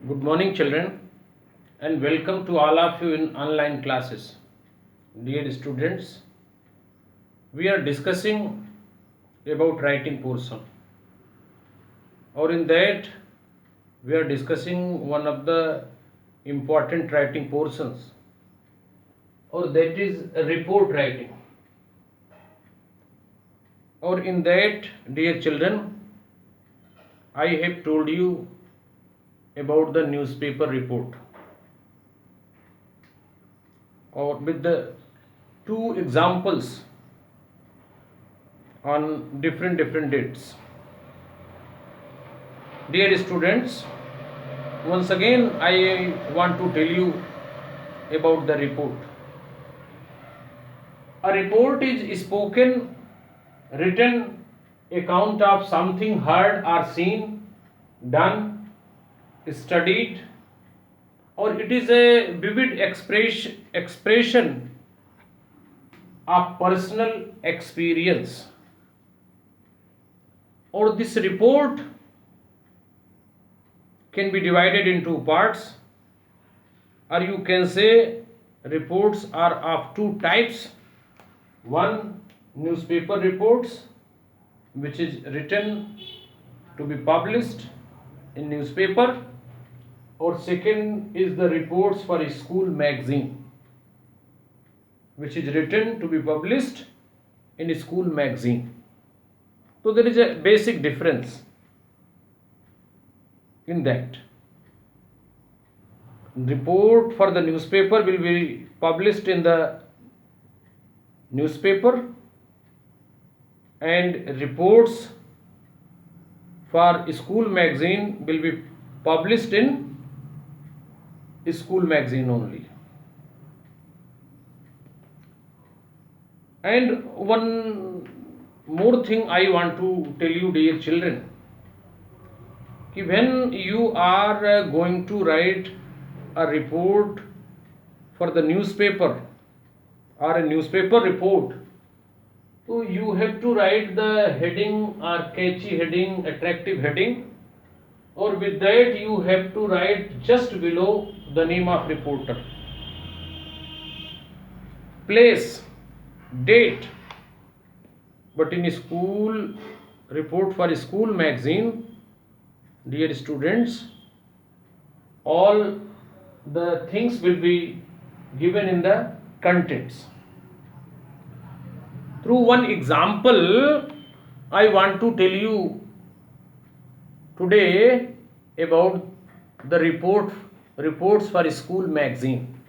Good morning, children, and welcome to all of you in online classes. Dear students, we are discussing about writing portion, or in that, we are discussing one of the important writing portions, or that is report writing. Or in that, dear children, I have told you about the newspaper report, or with the two examples on different dates. Dear students, once again I want to tell you about the report. A report is spoken, written account of something heard or seen, done, studied, or it is a vivid expression of personal experience. Or this report can be divided into parts, or you can say reports are of two types. One, newspaper reports, which is written to be published in newspaper, or second is the reports for a school magazine, which is written to be published in a school magazine. So there is a basic difference in that. Report for the newspaper will be published in the newspaper, and reports for school magazine will be published in school magazine only. And one more thing I want to tell you, dear children, कि when you are going to write a report for the newspaper or a newspaper report, so you have to write the heading or catchy heading, attractive heading, or with that you have to write just below the name of reporter, place, date. But in school report for school magazine, dear students, all the things will be given in the contents. Through one example, I want to tell you today about the reports for school magazine.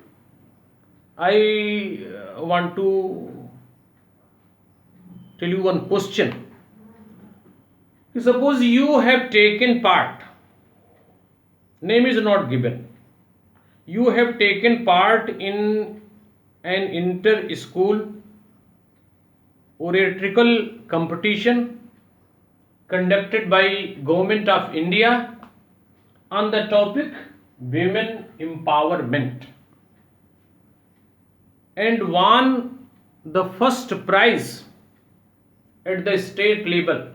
I want to tell you one question. Suppose you have taken part, name is not given. You have taken part in an inter-school oratorical competition conducted by Government of India on the topic women empowerment, and won the first prize at the state level.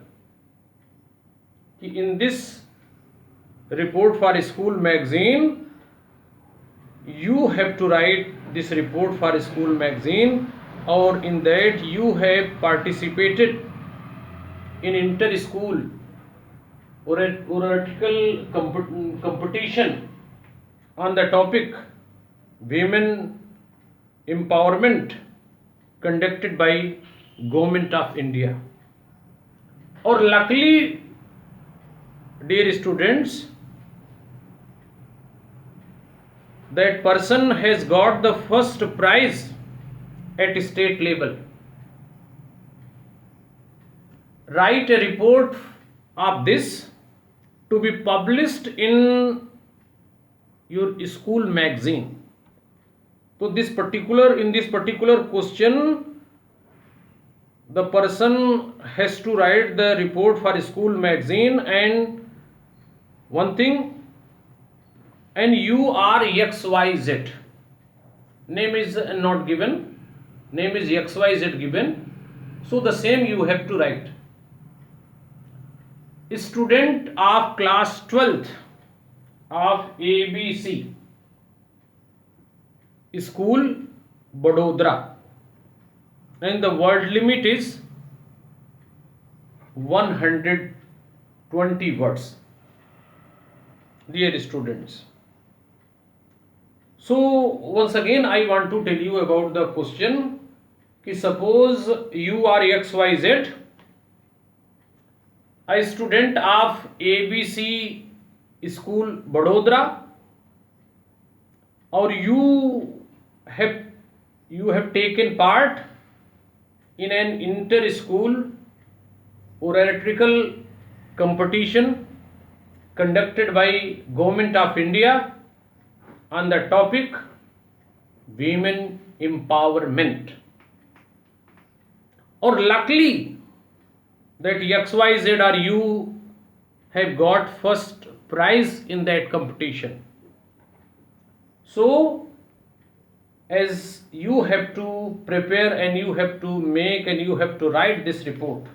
In this report for school magazine, you have to write this report for school magazine, or in that you have participated in inter-school oratorical competition on the topic women empowerment conducted by Government of India. Or luckily, dear students, that person has got the first prize at state level. Write a report of this to be published in your school magazine. So in this particular question, the person has to write the report for school magazine, and one thing, and you are XYZ. Name is not given, name is XYZ given, so the same you have to write. Student of class 12th of ABC School, Vadodara, and the word limit is 120 words. Dear students, so once again I want to tell you about the question कि suppose you are XYZ, a student of ABC School, Vadodara, or you have taken part in an inter school oratorical competition conducted by Government of India on the topic women empowerment, or luckily that XYZ or you have got first prize in that competition. So as you have to prepare and you have to make and you have to write this report,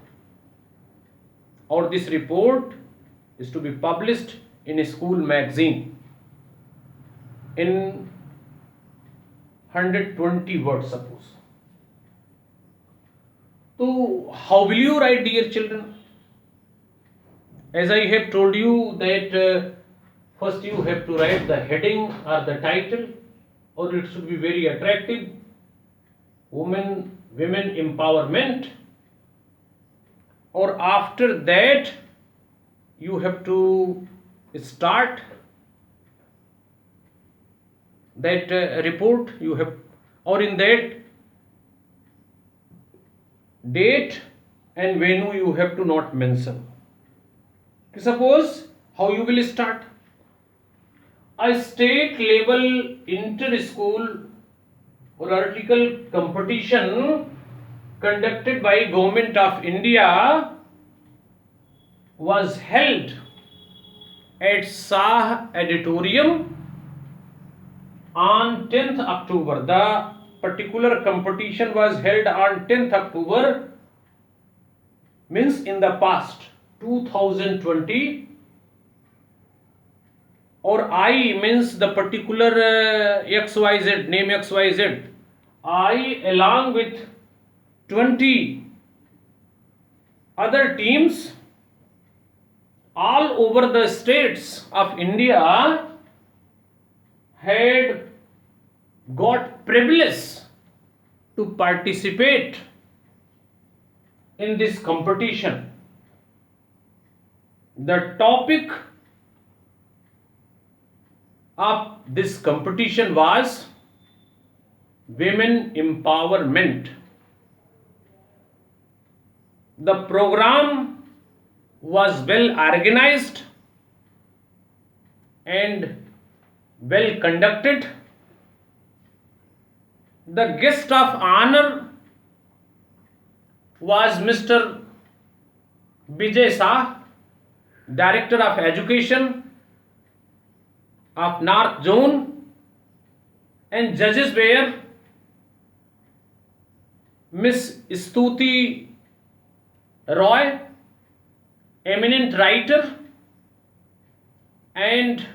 or this report is to be published in a school magazine in 120 words suppose. So how will you write, dear children? As I have told you that first you have to write the heading or the title, or it should be very attractive, women empowerment, or after that you have to start that report, you have, or in that date and venue you have to not mention. Suppose how you will start: a state level inter school oratorical competition conducted by Government of India was held at Shah Auditorium on 10th October. The particular competition was held on 10th October, means in the past 2020, or I means the particular XYZ, name XYZ, I along with 20 other teams all over the states of India had got privilege to participate in this competition. The topic of this competition was women empowerment. The program was well organized and well conducted. The guest of honor was Mr. Vijay Shah, Director of Education of North Zone, and judges were Miss Stuti Roy, eminent writer, and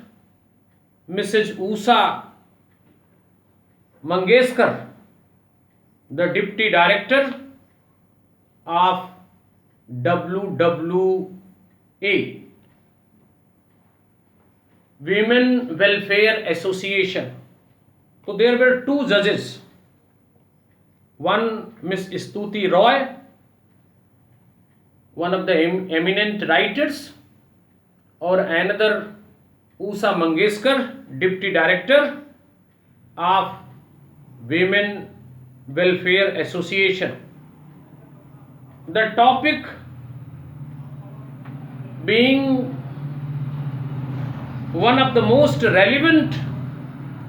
Mrs. Usha Mangeshkar, the Deputy Director of WWA, Women Welfare Association. So there were two judges, one Miss Stuti Roy, one of the eminent writers, or another Usha Mangeshkar, Deputy Director of Women Welfare Association. The topic being one of the most relevant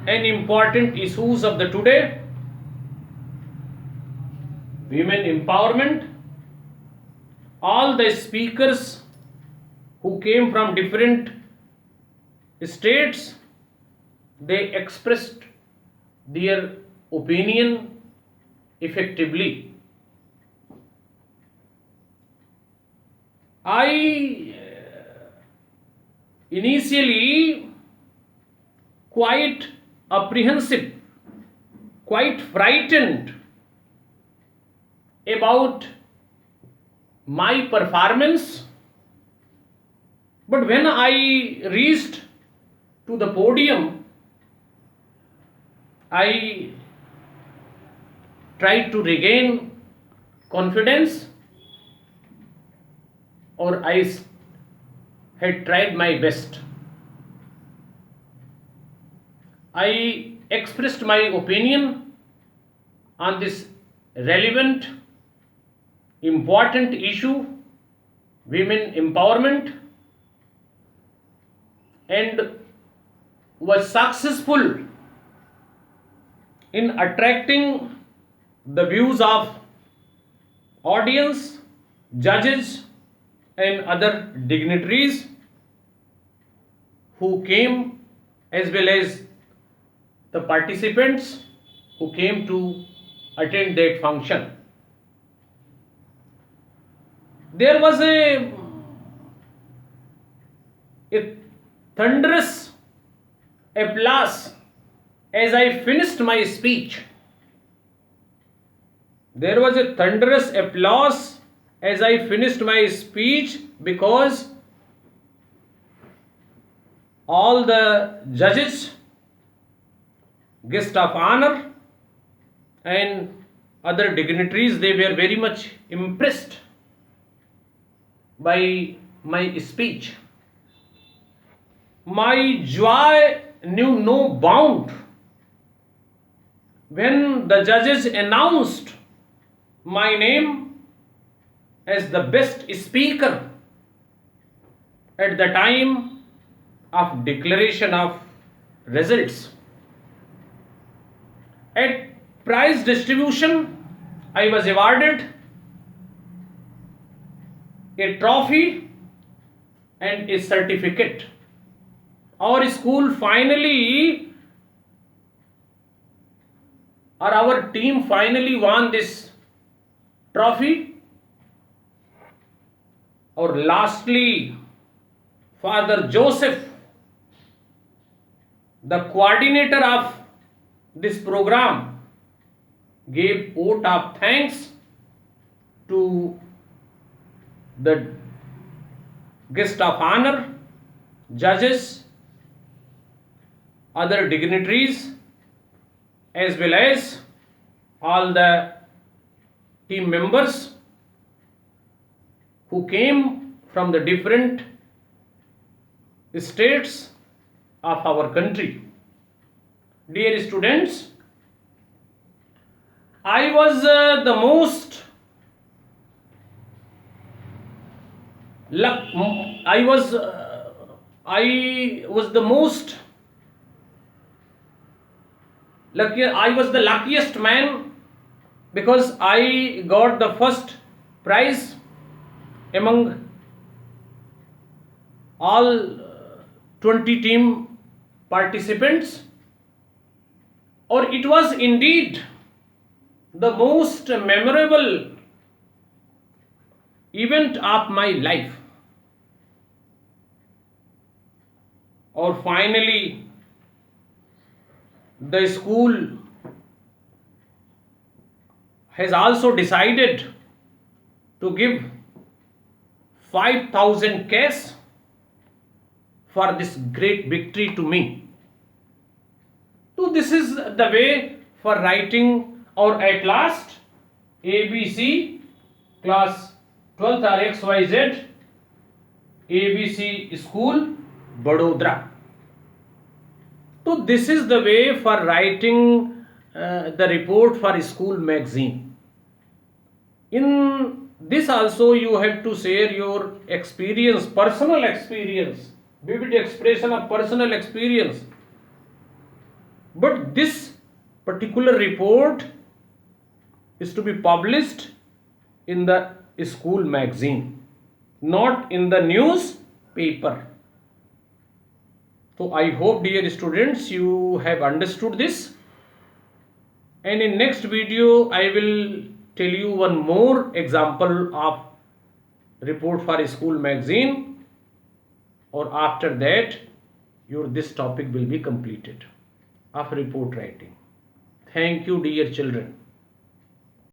and important issues of the today, women empowerment. All the speakers who came from different states, they expressed their opinion effectively. I initially quite apprehensive, quite frightened about my performance. But when I reached to the podium, I tried to regain confidence, or I had tried my best. I expressed my opinion on this relevant, important issue, women empowerment, and was successful in attracting the views of audience, judges, and other dignitaries who came, as well as the participants who came to attend that function. There was a thunderous applause as I finished my speech. There was a thunderous applause as I finished my speech, because all the judges, guest of honor, and other dignitaries, they were very much impressed by my speech. My joy knew no bound when the judges announced my name as the best speaker at the time of declaration of results. At prize distribution, I was awarded a trophy and a certificate. Our school finally, or our team finally won this trophy. Or lastly, Father Joseph, the coordinator of this program, gave vote of thanks to the guest of honor, judges, other dignitaries, as well as all the team members who came from the different states of our country. Dear students, I was the most I was the most lucky. I was the luckiest man, because I got the first prize among all 20 team participants. Or it was indeed the most memorable event of my life. Or finally, the school has also decided to give 5,000 cash for this great victory to me. So this is the way for writing, or at last ABC class 12th or XYZ, ABC School, Vadodara. So this is the way for writing the report for school magazine. In this also you have to share your experience, personal experience, vivid expression of personal experience. But this particular report is to be published in the school magazine, not in the newspaper. So I hope, dear students, you have understood this. And in next video I will tell you one more example of report for school magazine. Or after that your this topic will be completed of report writing. Thank you, dear children.